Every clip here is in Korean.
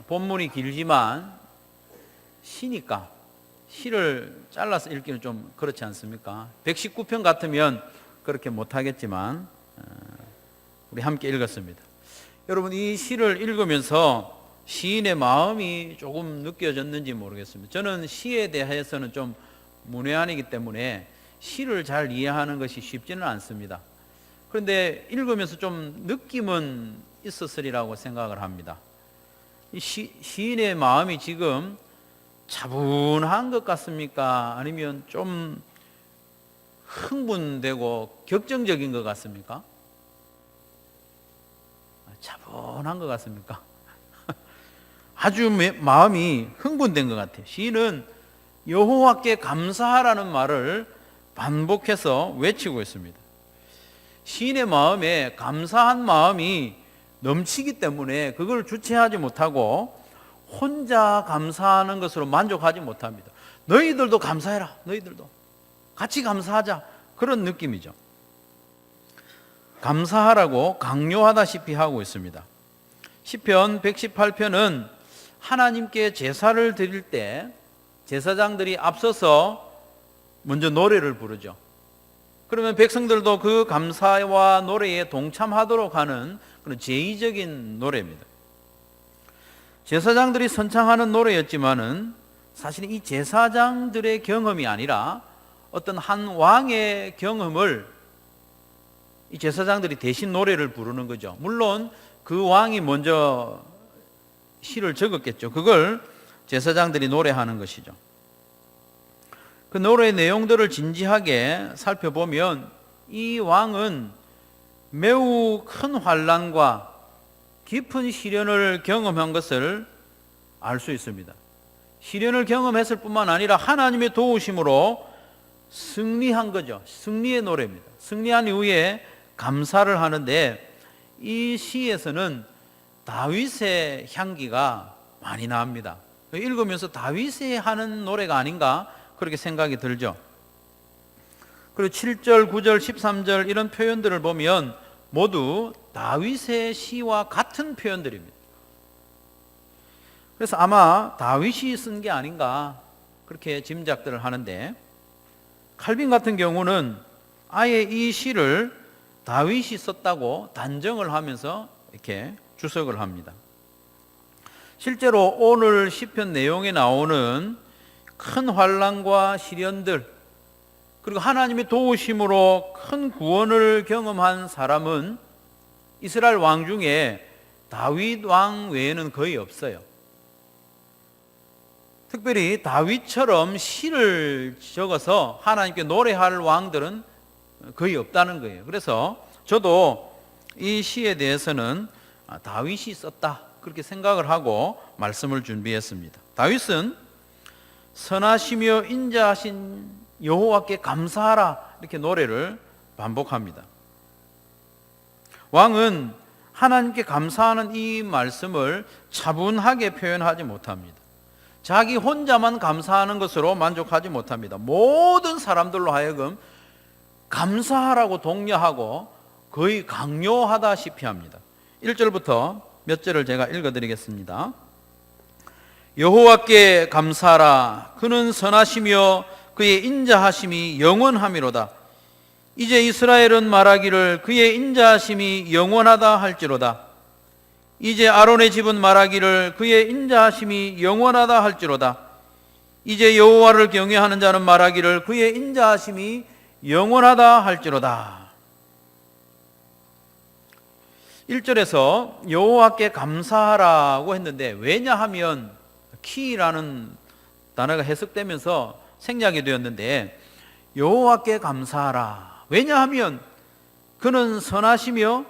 본문이 길지만 시니까 시를 잘라서 읽기는 좀 그렇지 않습니까? 119편 같으면 그렇게 못하겠지만 우리 함께 읽었습니다. 여러분, 이 시를 읽으면서 시인의 마음이 조금 느껴졌는지 모르겠습니다. 저는 시에 대해서는 좀 문외한이기 때문에 시를 잘 이해하는 것이 쉽지는 않습니다. 그런데 읽으면서 좀 느낌은 있었으리라고 생각을 합니다. 이 시인의 마음이 지금 차분한 것 같습니까? 아니면 좀 흥분되고 격정적인 것 같습니까? 차분한 것 같습니까? 아주 마음이 흥분된 것 같아요. 시인은 여호와께 감사하라는 말을 반복해서 외치고 있습니다. 시인의 마음에 감사한 마음이 넘치기 때문에 그걸 주체하지 못하고 혼자 감사하는 것으로 만족하지 못합니다. 너희들도 감사해라. 너희들도 같이 감사하자. 그런 느낌이죠. 감사하라고 강요하다시피 하고 있습니다. 시편 118편은 하나님께 제사를 드릴 때 제사장들이 앞서서 먼저 노래를 부르죠. 그러면 백성들도 그 감사와 노래에 동참하도록 하는 그런 제의적인 노래입니다. 제사장들이 선창하는 노래였지만은 사실 이 제사장들의 경험이 아니라 어떤 한 왕의 경험을 이 제사장들이 대신 노래를 부르는 거죠. 물론 그 왕이 먼저 시를 적었겠죠. 그걸 제사장들이 노래하는 것이죠. 그 노래의 내용들을 진지하게 살펴보면 이 왕은 매우 큰 환난과 깊은 시련을 경험한 것을 알 수 있습니다. 시련을 경험했을 뿐만 아니라 하나님의 도우심으로 승리한 거죠. 승리의 노래입니다. 승리한 이후에 감사를 하는데 이 시에서는 다윗의 향기가 많이 나옵니다. 읽으면서 다윗이 하는 노래가 아닌가 그렇게 생각이 들죠. 그리고 7절, 9절, 13절 이런 표현들을 보면 모두 다윗의 시와 같은 표현들입니다. 그래서 아마 다윗이 쓴 게 아닌가 그렇게 짐작들을 하는데, 칼빈 같은 경우는 아예 이 시를 다윗이 썼다고 단정을 하면서 이렇게 주석을 합니다. 실제로 오늘 시편 내용에 나오는 큰 환난과 시련들, 그리고 하나님의 도우심으로 큰 구원을 경험한 사람은 이스라엘 왕 중에 다윗 왕 외에는 거의 없어요. 특별히 다윗처럼 시를 적어서 하나님께 노래할 왕들은 거의 없다는 거예요. 그래서 저도 이 시에 대해서는 다윗이 썼다 그렇게 생각을 하고 말씀을 준비했습니다. 다윗은 선하시며 인자하신 여호와께 감사하라 이렇게 노래를 반복합니다. 왕은 하나님께 감사하는 이 말씀을 차분하게 표현하지 못합니다. 자기 혼자만 감사하는 것으로 만족하지 못합니다. 모든 사람들로 하여금 감사하라고 독려하고 거의 강요하다시피 합니다. 1절부터 몇 절을 제가 읽어드리겠습니다. 여호와께 감사하라. 그는 선하시며 그의 인자하심이 영원하미로다. 이제 이스라엘은 말하기를 그의 인자하심이 영원하다 할지로다. 이제 아론의 집은 말하기를 그의 인자하심이 영원하다 할지로다. 이제 여호와를 경외하는 자는 말하기를 그의 인자하심이 영원하다 할지로다. 1절에서 여호와께 감사하라고 했는데, 왜냐하면 키라는 단어가 해석되면서 생략이 되었는데, 여호와께 감사하라. 왜냐하면 그는 선하시며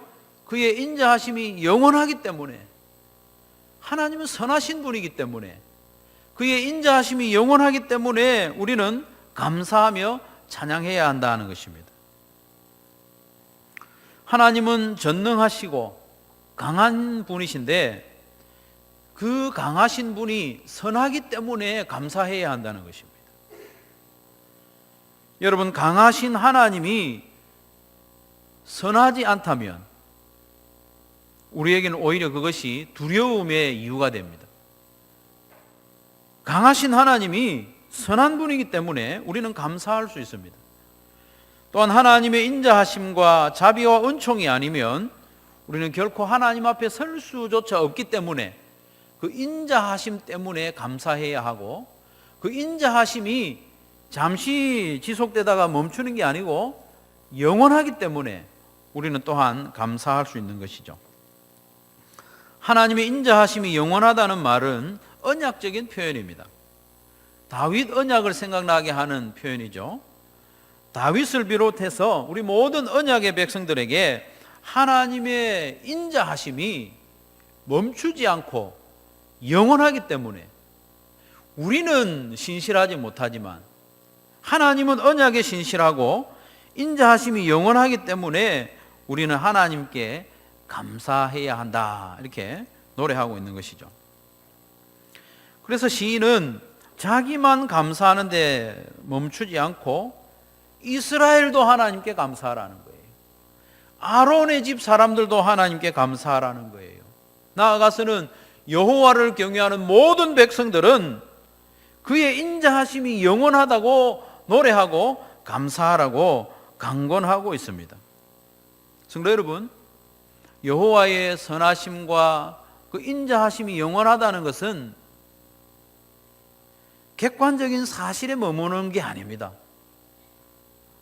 그의 인자하심이 영원하기 때문에, 하나님은 선하신 분이기 때문에, 그의 인자하심이 영원하기 때문에 우리는 감사하며 찬양해야 한다는 것입니다. 하나님은 전능하시고 강한 분이신데 그 강하신 분이 선하기 때문에 감사해야 한다는 것입니다. 여러분, 강하신 하나님이 선하지 않다면 우리에게는 오히려 그것이 두려움의 이유가 됩니다. 강하신 하나님이 선한 분이기 때문에 우리는 감사할 수 있습니다. 또한 하나님의 인자하심과 자비와 은총이 아니면 우리는 결코 하나님 앞에 설 수조차 없기 때문에 그 인자하심 때문에 감사해야 하고, 그 인자하심이 잠시 지속되다가 멈추는 게 아니고 영원하기 때문에 우리는 또한 감사할 수 있는 것이죠. 하나님의 인자하심이 영원하다는 말은 언약적인 표현입니다. 다윗 언약을 생각나게 하는 표현이죠. 다윗을 비롯해서 우리 모든 언약의 백성들에게 하나님의 인자하심이 멈추지 않고 영원하기 때문에 우리는 신실하지 못하지만 하나님은 언약에 신실하고 인자하심이 영원하기 때문에 우리는 하나님께 감사해야 한다, 이렇게 노래하고 있는 것이죠. 그래서 시인은 자기만 감사하는데 멈추지 않고 이스라엘도 하나님께 감사하라는 거예요. 아론의 집 사람들도 하나님께 감사하라는 거예요. 나아가서는 여호와를 경외하는 모든 백성들은 그의 인자하심이 영원하다고 노래하고 감사하라고 강권하고 있습니다. 성도 여러분, 여호와의 선하심과 그 인자하심이 영원하다는 것은 객관적인 사실에 머무는 게 아닙니다.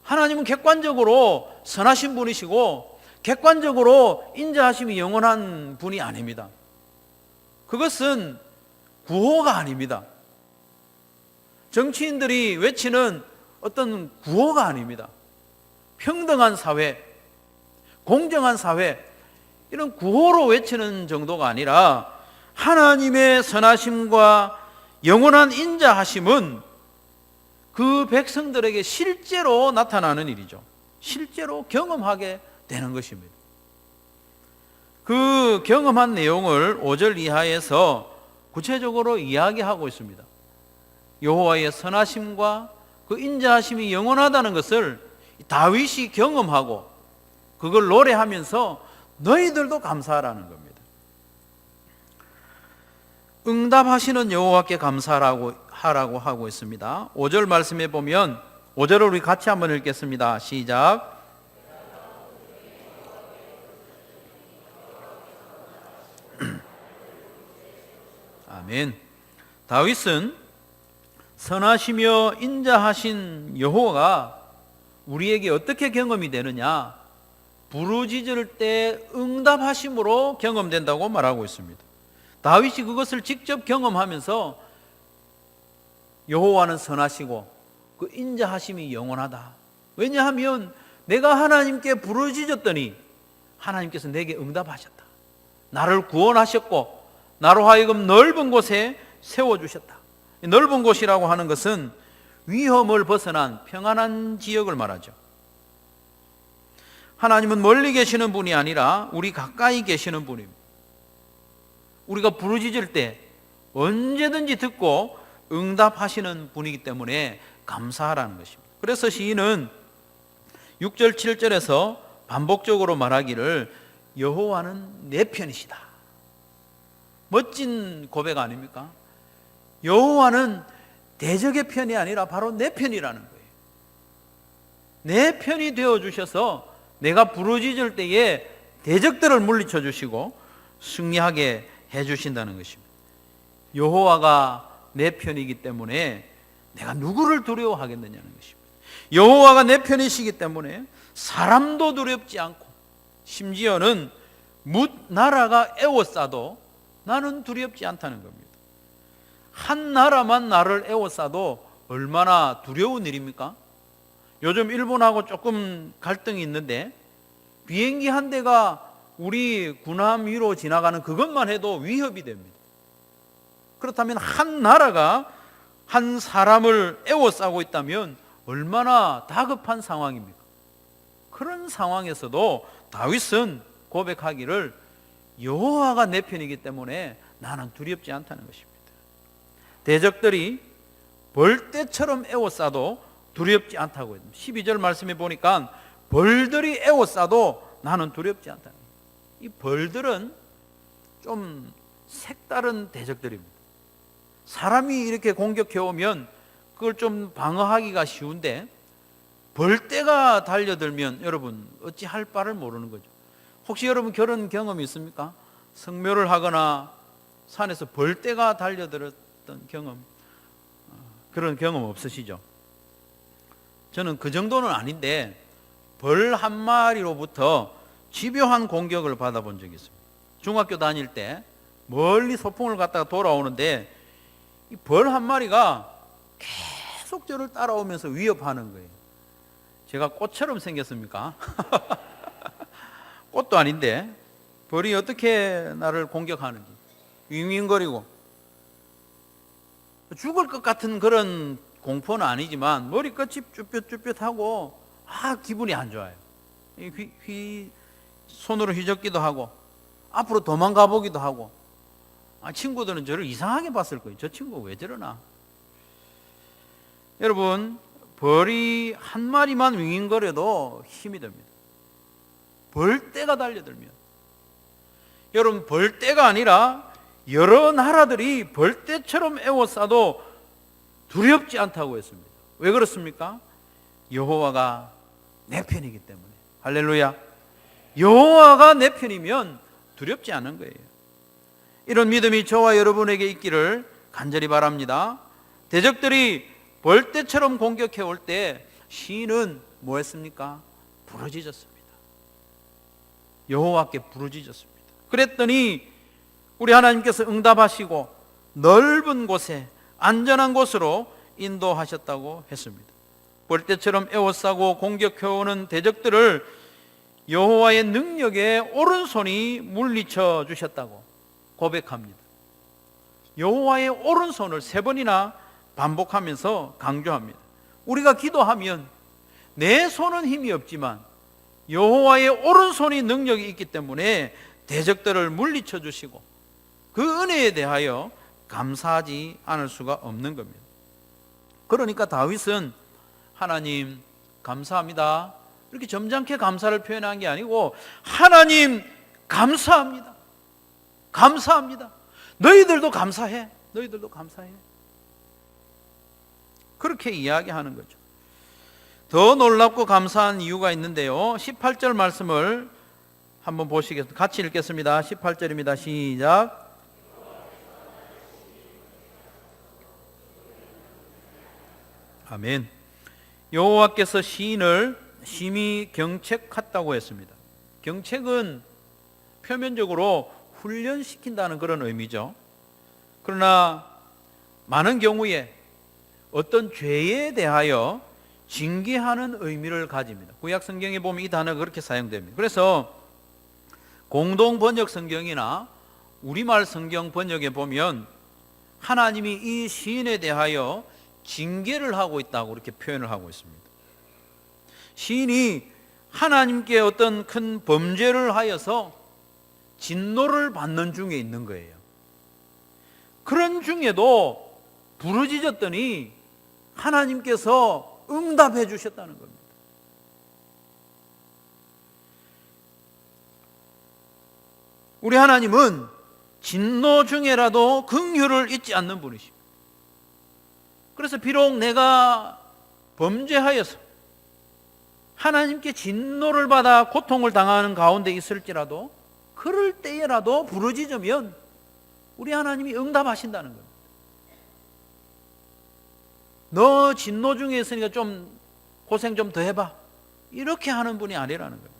하나님은 객관적으로 선하신 분이시고 객관적으로 인자하심이 영원한 분이 아닙니다. 그것은 구호가 아닙니다. 정치인들이 외치는 어떤 구호가 아닙니다. 평등한 사회, 공정한 사회, 이런 구호로 외치는 정도가 아니라 하나님의 선하심과 영원한 인자하심은 그 백성들에게 실제로 나타나는 일이죠. 실제로 경험하게 되는 것입니다. 그 경험한 내용을 5절 이하에서 구체적으로 이야기하고 있습니다. 여호와의 선하심과 그 인자하심이 영원하다는 것을 다윗이 경험하고 그걸 노래하면서 너희들도 감사하라는 겁니다. 응답하시는 여호와께 감사하라고 하고 있습니다. 5절 말씀에 보면 5절을 우리 같이 한번 읽겠습니다. 시작. 아멘. 다윗은 선하시며 인자하신 여호와가 우리에게 어떻게 경험이 되느냐, 부르짖을 때 응답하심으로 경험된다고 말하고 있습니다. 다윗이 그것을 직접 경험하면서 여호와는 선하시고 그 인자하심이 영원하다. 왜냐하면 내가 하나님께 부르짖었더니 하나님께서 내게 응답하셨다. 나를 구원하셨고 나로 하여금 넓은 곳에 세워주셨다. 넓은 곳이라고 하는 것은 위험을 벗어난 평안한 지역을 말하죠. 하나님은 멀리 계시는 분이 아니라 우리 가까이 계시는 분입니다. 우리가 부르짖을 때 언제든지 듣고 응답하시는 분이기 때문에 감사하라는 것입니다. 그래서 시인은 6절 7절에서 반복적으로 말하기를 여호와는 내 편이시다. 멋진 고백 아닙니까? 여호와는 대적의 편이 아니라 바로 내 편이라는 거예요. 내 편이 되어주셔서 내가 부르짖을 때에 대적들을 물리쳐 주시고 승리하게 해주신다는 것입니다. 여호와가 내 편이기 때문에 내가 누구를 두려워하겠느냐는 것입니다. 여호와가 내 편이시기 때문에 사람도 두렵지 않고 심지어는 뭇 나라가 에워싸도 나는 두렵지 않다는 겁니다. 한 나라만 나를 에워싸도 얼마나 두려운 일입니까? 요즘 일본하고 조금 갈등이 있는데 비행기 한 대가 우리 군함 위로 지나가는 그것만 해도 위협이 됩니다. 그렇다면 한 나라가 한 사람을 에워싸고 있다면 얼마나 다급한 상황입니까? 그런 상황에서도 다윗은 고백하기를 여호와가 내 편이기 때문에 나는 두렵지 않다는 것입니다. 대적들이 벌떼처럼 에워싸도 두렵지 않다고 했습니다. 12절 말씀에 보니까 벌들이 에워싸도 나는 두렵지 않다는 거예요. 이 벌들은 좀 색다른 대적들입니다. 사람이 이렇게 공격해 오면 그걸 좀 방어하기가 쉬운데 벌떼가 달려들면 여러분 어찌 할 바를 모르는 거죠. 혹시 여러분 그런 경험이 있습니까? 성묘를 하거나 산에서 벌떼가 달려들었던 경험, 그런 경험 없으시죠? 저는 그 정도는 아닌데 벌 한 마리로부터 집요한 공격을 받아본 적이 있습니다. 중학교 다닐 때 멀리 소풍을 갔다가 돌아오는데 이 벌 한 마리가 계속 저를 따라오면서 위협하는 거예요. 제가 꽃처럼 생겼습니까? 꽃도 아닌데 벌이 어떻게 나를 공격하는지 윙윙거리고 죽을 것 같은 그런 공포는 아니지만 머리끝이 쭈뼛쭈뼛하고 기분이 안 좋아요. 손으로 휘젓기도 하고 앞으로 도망가 보기도 하고 친구들은 저를 이상하게 봤을 거예요. 저 친구 왜 저러나. 여러분 벌이 한 마리만 윙윙거려도 힘이 듭니다. 벌떼가 달려들면 여러분 벌떼가 아니라 여러 나라들이 벌떼처럼 에워싸도 두렵지 않다고 했습니다. 왜 그렇습니까? 여호와가 내 편이기 때문에. 할렐루야. 여호와가 내 편이면 두렵지 않은 거예요. 이런 믿음이 저와 여러분에게 있기를 간절히 바랍니다. 대적들이 벌떼처럼 공격해 올 때 시인은 뭐 했습니까? 부르짖었습니다. 여호와께 부르짖었습니다. 그랬더니 우리 하나님께서 응답하시고 넓은 곳에 안전한 곳으로 인도하셨다고 했습니다. 벌떼처럼 에워싸고 공격해오는 대적들을 여호와의 능력의 오른손이 물리쳐 주셨다고 고백합니다. 여호와의 오른손을 3번이나 반복하면서 강조합니다. 우리가 기도하면 내 손은 힘이 없지만 여호와의 오른손이 능력이 있기 때문에 대적들을 물리쳐 주시고 그 은혜에 대하여 감사하지 않을 수가 없는 겁니다. 그러니까 다윗은 하나님 감사합니다, 이렇게 점잖게 감사를 표현한 게 아니고 하나님 감사합니다, 감사합니다, 너희들도 감사해, 너희들도 감사해, 그렇게 이야기하는 거죠. 더 놀랍고 감사한 이유가 있는데요, 18절 말씀을 한번 보시겠습니다. 같이 읽겠습니다. 18절입니다. 시작. 아멘. 여호와께서 시인을 심히 경책했다고 했습니다. 경책은 표면적으로 훈련시킨다는 그런 의미죠. 그러나 많은 경우에 어떤 죄에 대하여 징계하는 의미를 가집니다. 구약 성경에 보면 이 단어가 그렇게 사용됩니다. 그래서 공동 번역 성경이나 우리말 성경 번역에 보면 하나님이 이 시인에 대하여 징계를 하고 있다고 이렇게 표현을 하고 있습니다. 시인이 하나님께 어떤 큰 범죄를 하여서 진노를 받는 중에 있는 거예요. 그런 중에도 부르짖었더니 하나님께서 응답해 주셨다는 겁니다. 우리 하나님은 진노 중에라도 긍휼을 잊지 않는 분이십니다. 그래서 비록 내가 범죄하여서 하나님께 진노를 받아 고통을 당하는 가운데 있을지라도 그럴 때에라도 부르짖으면 우리 하나님이 응답하신다는 겁니다. 너 진노 중에 있으니까 좀 고생 좀 더 해봐, 이렇게 하는 분이 아니라는 겁니다.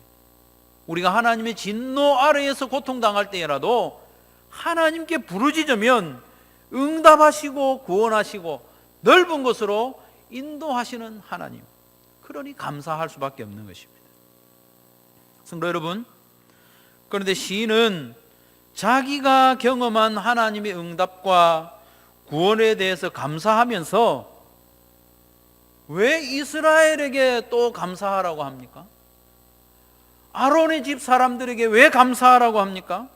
우리가 하나님의 진노 아래에서 고통당할 때라도 하나님께 부르짖으면 응답하시고 구원하시고 넓은 곳으로 인도하시는 하나님, 그러니 감사할 수밖에 없는 것입니다. 성도 여러분, 그런데 시인은 자기가 경험한 하나님의 응답과 구원에 대해서 감사하면서 왜 이스라엘에게 또 감사하라고 합니까? 아론의 집 사람들에게 왜 감사하라고 합니까?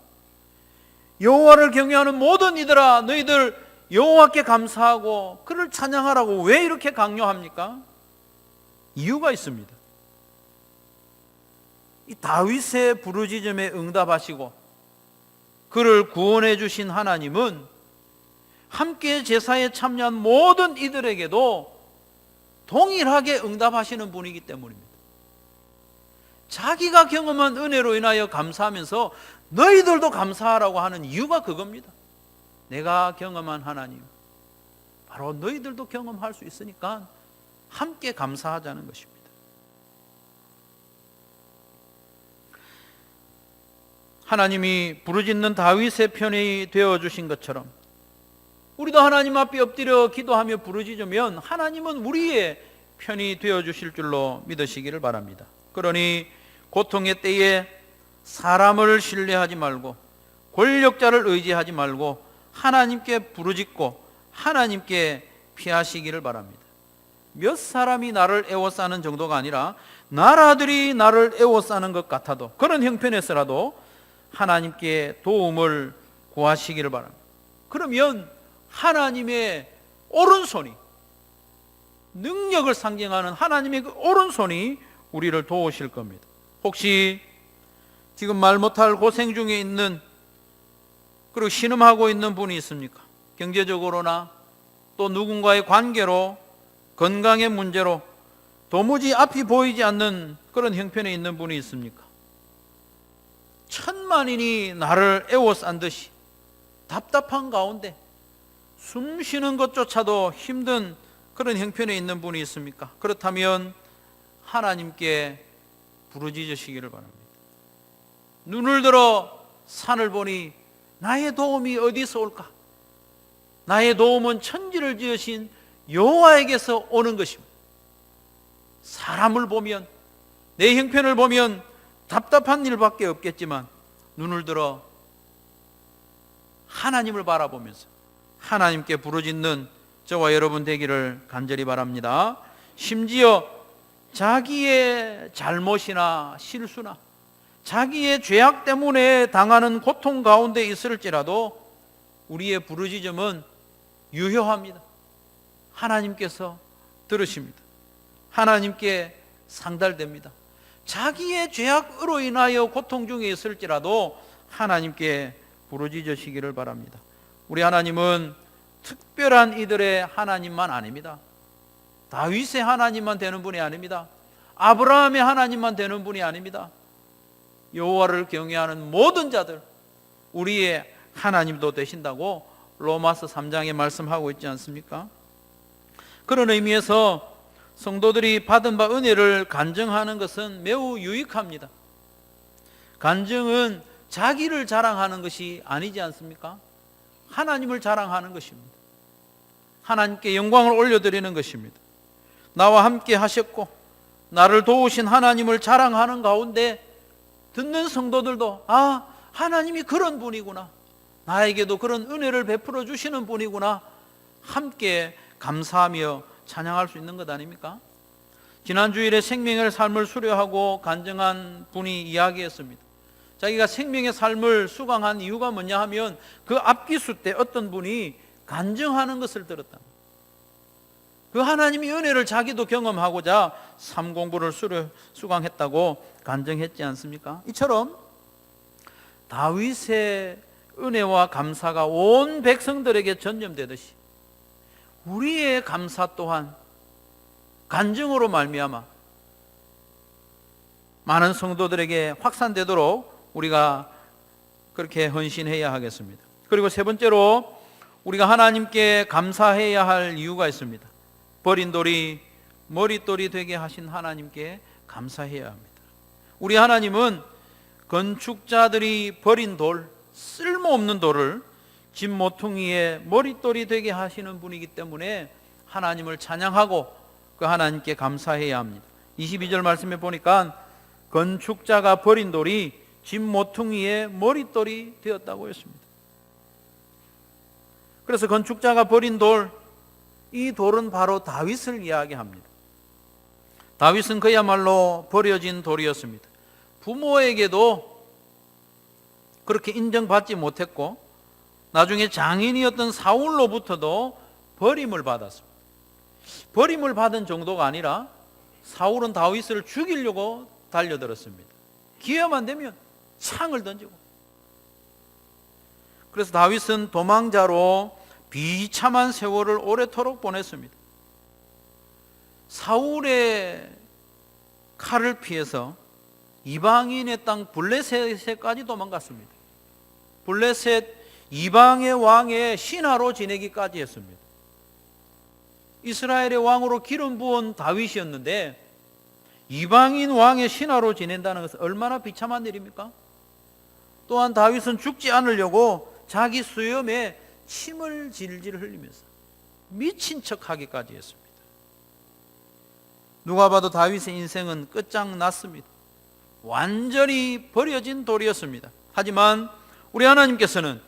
여호와를 경외하는 모든 이들아, 너희들 여호와께 감사하고 그를 찬양하라고 왜 이렇게 강요합니까? 이유가 있습니다. 이 다윗의 부르짖음에 응답하시고 그를 구원해 주신 하나님은 함께 제사에 참여한 모든 이들에게도 동일하게 응답하시는 분이기 때문입니다. 자기가 경험한 은혜로 인하여 감사하면서 너희들도 감사하라고 하는 이유가 그겁니다. 내가 경험한 하나님, 바로 너희들도 경험할 수 있으니까 함께 감사하자는 것입니다. 하나님이 부르짖는 다윗의 편이 되어주신 것처럼 우리도 하나님 앞에 엎드려 기도하며 부르짖으면 하나님은 우리의 편이 되어주실 줄로 믿으시기를 바랍니다. 그러니 고통의 때에 사람을 신뢰하지 말고 권력자를 의지하지 말고 하나님께 부르짖고 하나님께 피하시기를 바랍니다. 몇 사람이 나를 애워싸는 정도가 아니라 나라들이 나를 애워싸는 것 같아도 그런 형편에서라도 하나님께 도움을 구하시기를 바랍니다. 그러면 하나님의 오른손이, 능력을 상징하는 하나님의 그 오른손이 우리를 도우실 겁니다. 혹시 지금 말 못할 고생 중에 있는, 그리고 신음하고 있는 분이 있습니까? 경제적으로나 또 누군가의 관계로, 건강의 문제로 도무지 앞이 보이지 않는 그런 형편에 있는 분이 있습니까? 천만인이 나를 애워싼 듯이 답답한 가운데 숨 쉬는 것조차도 힘든 그런 형편에 있는 분이 있습니까? 그렇다면 하나님께 부르짖으시기를 바랍니다. 눈을 들어 산을 보니 나의 도움이 어디서 올까? 나의 도움은 천지를 지으신 여호와에게서 오는 것입니다. 사람을 보면, 내 형편을 보면 답답한 일밖에 없겠지만 눈을 들어 하나님을 바라보면서 하나님께 부르짖는 저와 여러분 되기를 간절히 바랍니다. 심지어 자기의 잘못이나 실수나 자기의 죄악 때문에 당하는 고통 가운데 있을지라도 우리의 부르짖음은 유효합니다. 하나님께서 들으십니다. 하나님께 상달됩니다. 자기의 죄악으로 인하여 고통 중에 있을지라도 하나님께 부르짖으시기를 바랍니다. 우리 하나님은 특별한 이들의 하나님만 아닙니다. 다윗의 하나님만 되는 분이 아닙니다. 아브라함의 하나님만 되는 분이 아닙니다. 여호와를 경외하는 모든 자들, 우리의 하나님도 되신다고 로마서 3장에 말씀하고 있지 않습니까? 그런 의미에서 성도들이 받은 바 은혜를 간증하는 것은 매우 유익합니다. 간증은 자기를 자랑하는 것이 아니지 않습니까? 하나님을 자랑하는 것입니다. 하나님께 영광을 올려드리는 것입니다. 나와 함께 하셨고 나를 도우신 하나님을 자랑하는 가운데 듣는 성도들도 하나님이 그런 분이구나, 나에게도 그런 은혜를 베풀어 주시는 분이구나, 함께 감사하며 찬양할 수 있는 것 아닙니까? 지난 주일에 생명의 삶을 수료하고 간증한 분이 이야기했습니다. 자기가 생명의 삶을 수강한 이유가 뭐냐 하면 그 앞기수 때 어떤 분이 간증하는 것을 들었다. 그 하나님의 은혜를 자기도 경험하고자 삶 공부를 수강했다고 간증했지 않습니까? 이처럼 다윗의 은혜와 감사가 온 백성들에게 전염되듯이 우리의 감사 또한 간증으로 말미암아 많은 성도들에게 확산되도록 우리가 그렇게 헌신해야 하겠습니다. 그리고 세 번째로 우리가 하나님께 감사해야 할 이유가 있습니다. 버린 돌이 머릿돌이 되게 하신 하나님께 감사해야 합니다. 우리 하나님은 건축자들이 버린 돌, 쓸모없는 돌을 집 모퉁이의 머릿돌이 되게 하시는 분이기 때문에 하나님을 찬양하고 그 하나님께 감사해야 합니다. 22절 말씀에 보니까 건축자가 버린 돌이 집 모퉁이의 머릿돌이 되었다고 했습니다. 그래서 건축자가 버린 돌, 이 돌은 바로 다윗을 이야기합니다. 다윗은 그야말로 버려진 돌이었습니다. 부모에게도 그렇게 인정받지 못했고 나중에 장인이었던 사울로부터도 버림을 받았습니다. 버림을 받은 정도가 아니라 사울은 다윗을 죽이려고 달려들었습니다. 기회만 되면 창을 던지고. 그래서 다윗은 도망자로 비참한 세월을 오래도록 보냈습니다. 사울의 칼을 피해서 이방인의 땅 블레셋에까지 도망갔습니다. 블레셋 이방의 왕의 신하로 지내기까지 했습니다. 이스라엘의 왕으로 기름 부은 다윗이었는데 이방인 왕의 신하로 지낸다는 것은 얼마나 비참한 일입니까? 또한 다윗은 죽지 않으려고 자기 수염에 침을 질질 흘리면서 미친 척하기까지 했습니다. 누가 봐도 다윗의 인생은 끝장났습니다. 완전히 버려진 돌이었습니다. 하지만 우리 하나님께서는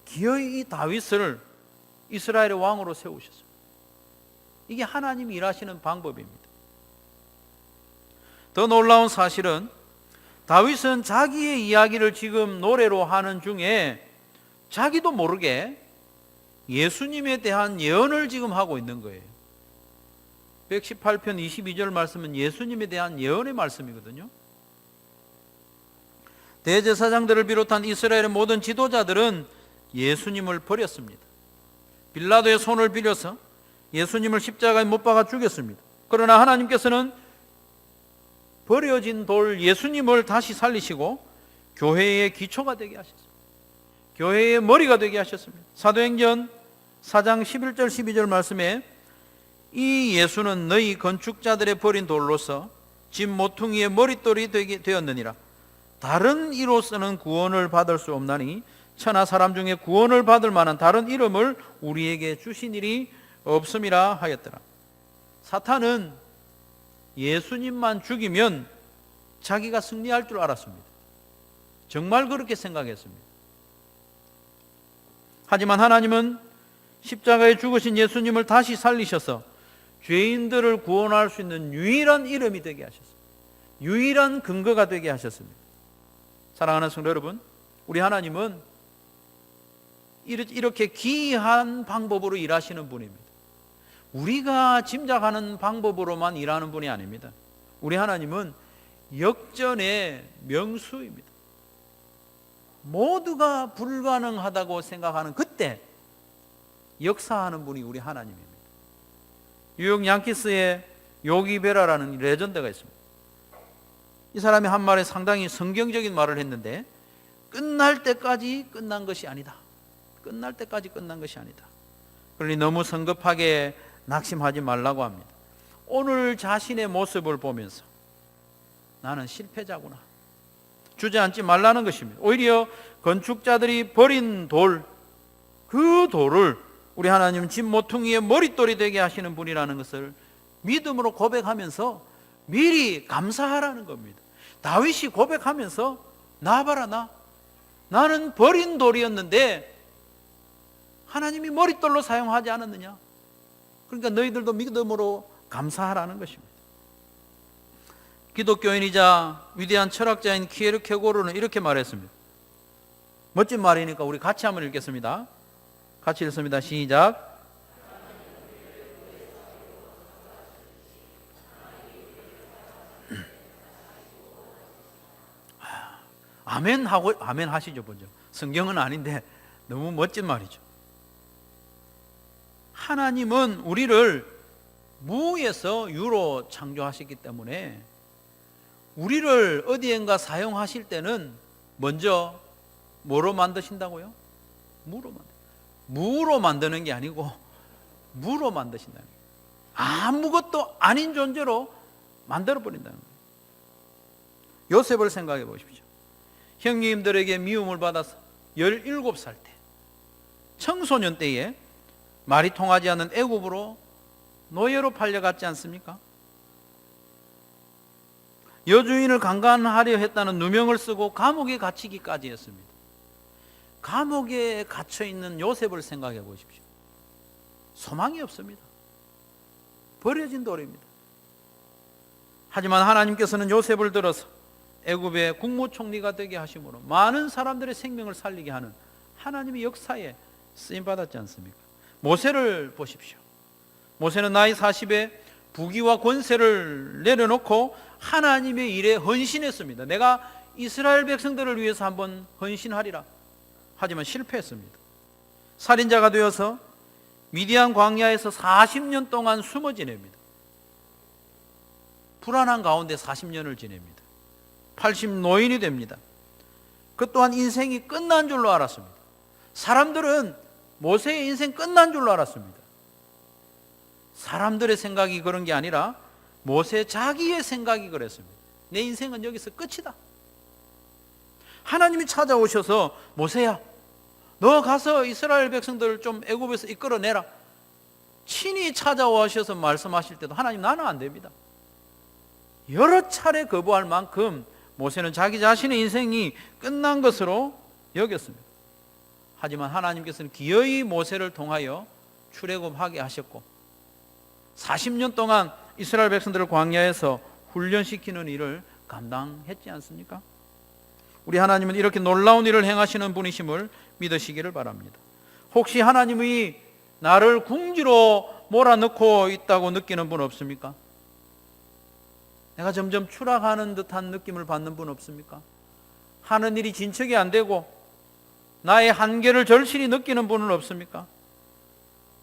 기어이 이 다윗을 이스라엘의 왕으로 세우셨습니다. 이게 하나님이 일하시는 방법입니다. 더 놀라운 사실은 다윗은 자기의 이야기를 지금 노래로 하는 중에 자기도 모르게 예수님에 대한 예언을 지금 하고 있는 거예요. 118편 22절 말씀은 예수님에 대한 예언의 말씀이거든요. 대제사장들을 비롯한 이스라엘의 모든 지도자들은 예수님을 버렸습니다. 빌라도의 손을 빌려서 예수님을 십자가에 못 박아 죽였습니다. 그러나 하나님께서는 버려진 돌 예수님을 다시 살리시고 교회의 기초가 되게 하셨습니다. 교회의 머리가 되게 하셨습니다. 사도행전 4장 11절 12절 말씀에 이 예수는 너희 건축자들의 버린 돌로서 집 모퉁이의 머릿돌이 되었느니라. 다른 이로서는 구원을 받을 수 없나니 천하 사람 중에 구원을 받을 만한 다른 이름을 우리에게 주신 일이 없음이라 하였더라. 사탄은 예수님만 죽이면 자기가 승리할 줄 알았습니다. 정말 그렇게 생각했습니다. 하지만 하나님은 십자가에 죽으신 예수님을 다시 살리셔서 죄인들을 구원할 수 있는 유일한 이름이 되게 하셨습니다. 유일한 근거가 되게 하셨습니다. 사랑하는 성도 여러분, 우리 하나님은 이렇게 기이한 방법으로 일하시는 분입니다. 우리가 짐작하는 방법으로만 일하는 분이 아닙니다. 우리 하나님은 역전의 명수입니다. 모두가 불가능하다고 생각하는 그때 역사하는 분이 우리 하나님입니다. 뉴욕 양키스의 요기 베라라는 레전드가 있습니다. 이 사람이 한 말에 상당히 성경적인 말을 했는데, 끝날 때까지 끝난 것이 아니다. 끝날 때까지 끝난 것이 아니다. 그러니 너무 성급하게 낙심하지 말라고 합니다. 오늘 자신의 모습을 보면서 나는 실패자구나, 주저앉지 말라는 것입니다. 오히려 건축자들이 버린 돌, 그 돌을 우리 하나님은 집 모퉁이의 머릿돌이 되게 하시는 분이라는 것을 믿음으로 고백하면서 미리 감사하라는 겁니다. 다윗이 고백하면서 나봐라, 나는 버린 돌이었는데 하나님이 머릿돌로 사용하지 않았느냐. 그러니까 너희들도 믿음으로 감사하라는 것입니다. 기독교인이자 위대한 철학자인 키에르케고르는 이렇게 말했습니다. 멋진 말이니까 우리 같이 한번 읽겠습니다. 같이 읽습니다. 시작. 아멘 하고 아멘 하시죠, 먼저. 성경은 아닌데 너무 멋진 말이죠. 하나님은 우리를 무에서 유로 창조하셨기 때문에 우리를 어디엔가 사용하실 때는 먼저 뭐로 만드신다고요? 무로 만드는 게 아니고 무로 만드신다는 거예요. 아무것도 아닌 존재로 만들어 버린다는 거예요. 요셉을 생각해 보십시오. 형님들에게 미움을 받아서 17살 때, 청소년 때에 말이 통하지 않는 애굽으로 노예로 팔려갔지 않습니까? 여주인을 강간하려 했다는 누명을 쓰고 감옥에 갇히기까지 했습니다. 감옥에 갇혀있는 요셉을 생각해 보십시오. 소망이 없습니다. 버려진 돌입니다. 하지만 하나님께서는 요셉을 들어서 애굽의 국무총리가 되게 하심으로 많은 사람들의 생명을 살리게 하는 하나님의 역사에 쓰임받았지 않습니까? 모세를 보십시오. 모세는 나이 40에 부귀와 권세를 내려놓고 하나님의 일에 헌신했습니다. 내가 이스라엘 백성들을 위해서 한번 헌신하리라. 하지만 실패했습니다. 살인자가 되어서 미디안 광야에서 40년 동안 숨어 지냅니다. 불안한 가운데 40년을 지냅니다. 80 노인이 됩니다. 그 또한 인생이 끝난 줄로 알았습니다. 사람들은 모세의 인생 끝난 줄로 알았습니다. 사람들의 생각이 그런 게 아니라 모세 자기의 생각이 그랬습니다. 내 인생은 여기서 끝이다. 하나님이 찾아오셔서 모세야, 너 가서 이스라엘 백성들을 좀 애굽에서 이끌어내라. 친히 찾아오셔서 말씀하실 때도 하나님 나는 안 됩니다. 여러 차례 거부할 만큼 모세는 자기 자신의 인생이 끝난 것으로 여겼습니다. 하지만 하나님께서는 기어이 모세를 통하여 출애굽하게 하셨고 40년 동안 이스라엘 백성들을 광야에서 훈련시키는 일을 감당했지 않습니까? 우리 하나님은 이렇게 놀라운 일을 행하시는 분이심을 믿으시기를 바랍니다. 혹시 하나님이 나를 궁지로 몰아넣고 있다고 느끼는 분 없습니까? 내가 점점 추락하는 듯한 느낌을 받는 분 없습니까? 하는 일이 진척이 안 되고 나의 한계를 절실히 느끼는 분은 없습니까?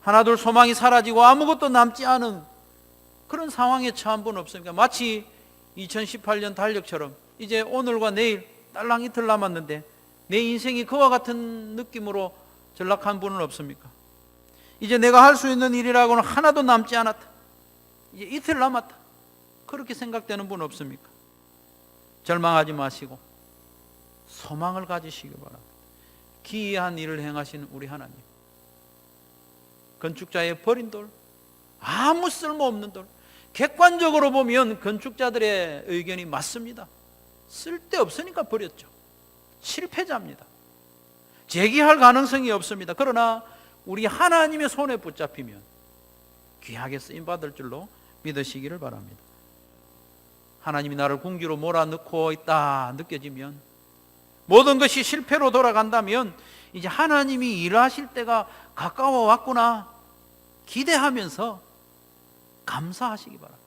하나둘 소망이 사라지고 아무것도 남지 않은 그런 상황에 처한 분 없습니까? 마치 2018년 달력처럼 이제 오늘과 내일 딸랑 이틀 남았는데 내 인생이 그와 같은 느낌으로 전락한 분은 없습니까? 이제 내가 할 수 있는 일이라고는 하나도 남지 않았다. 이제 이틀 남았다. 그렇게 생각되는 분 없습니까? 절망하지 마시고 소망을 가지시기 바랍니다. 기이한 일을 행하시는 우리 하나님, 건축자의 버린 돌, 아무 쓸모없는 돌. 객관적으로 보면 건축자들의 의견이 맞습니다. 쓸데없으니까 버렸죠. 실패자입니다. 재기할 가능성이 없습니다. 그러나 우리 하나님의 손에 붙잡히면 귀하게 쓰임받을 줄로 믿으시기를 바랍니다. 하나님이 나를 궁지로 몰아넣고 있다 느껴지면, 모든 것이 실패로 돌아간다면 이제 하나님이 일하실 때가 가까워 왔구나 기대하면서 감사하시기 바랍니다.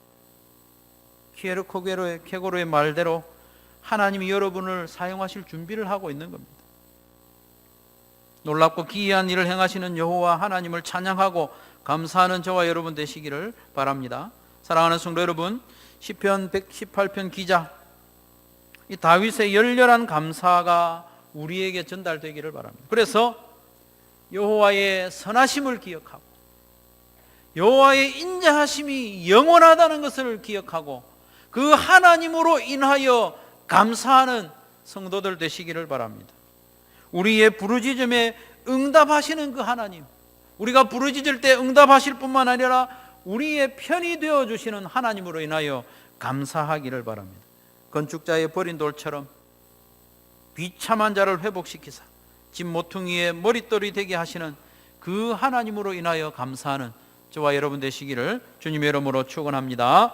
케고로의 말대로 하나님이 여러분을 사용하실 준비를 하고 있는 겁니다. 놀랍고 기이한 일을 행하시는 여호와 하나님을 찬양하고 감사하는 저와 여러분 되시기를 바랍니다. 사랑하는 성도 여러분, 시편 118편 기자 이 다윗의 열렬한 감사가 우리에게 전달되기를 바랍니다. 그래서 여호와의 선하심을 기억하고 여호와의 인자하심이 영원하다는 것을 기억하고 그 하나님으로 인하여 감사하는 성도들 되시기를 바랍니다. 우리의 부르짖음에 응답하시는 그 하나님, 우리가 부르짖을 때 응답하실 뿐만 아니라 우리의 편이 되어주시는 하나님으로 인하여 감사하기를 바랍니다. 건축자의 버린 돌처럼 비참한 자를 회복시키사 집 모퉁이의 머릿돌이 되게 하시는 그 하나님으로 인하여 감사하는 저와 여러분 되시기를 주님의 이름으로 축원합니다.